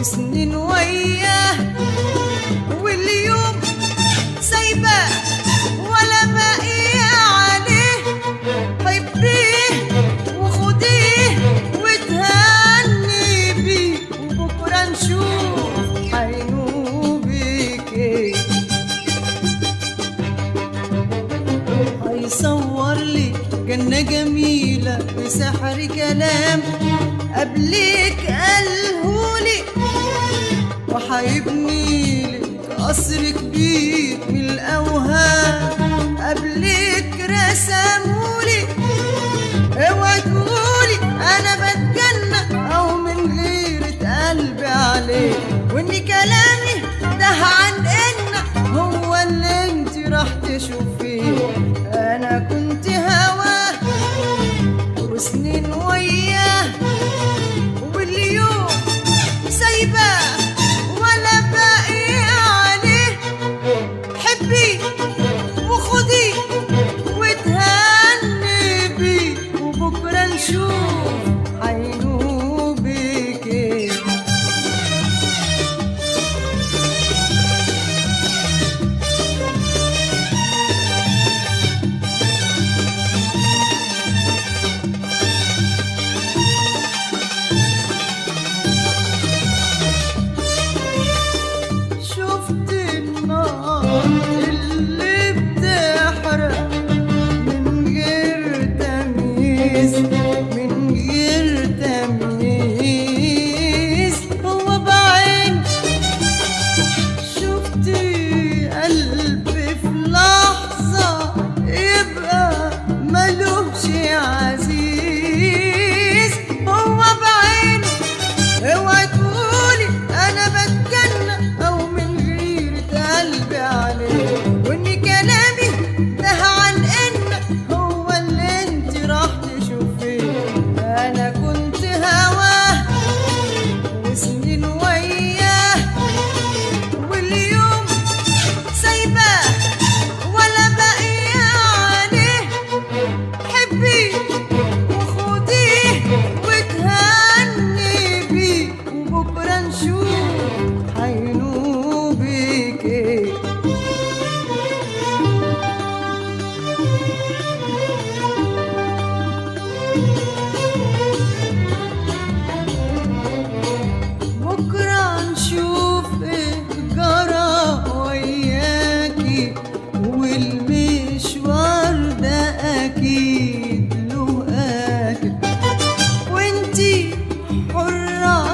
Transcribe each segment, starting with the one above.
وسنين وياه، واليوم سايباه ولا باقي عليه. حبيه وخديه وتهني بيه، وبكره نشوف حينوبك ايه. هيصور لي جنة جميلة بسحر كلام قبلك قالهولي، وحيبني لك قصر كبير من الأوهام قبلك رسمولي. اوعي تقولي أنا بتجنن أو من غيرة قلبي عليه، وإن كلامي ده عن إن هو اللي انت راح تشوفيه. أنا كنت هواه وسنين وياه، واليوم سايباه ولا باقي عليه. حبيه وخديه وتهني بيه، وبكره نشوف حينوبك ايه.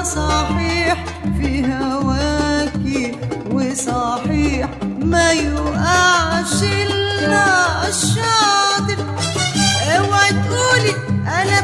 صحيح في هواكي وصحيح ما يوقعش الشاطر. اوعي تقولي انا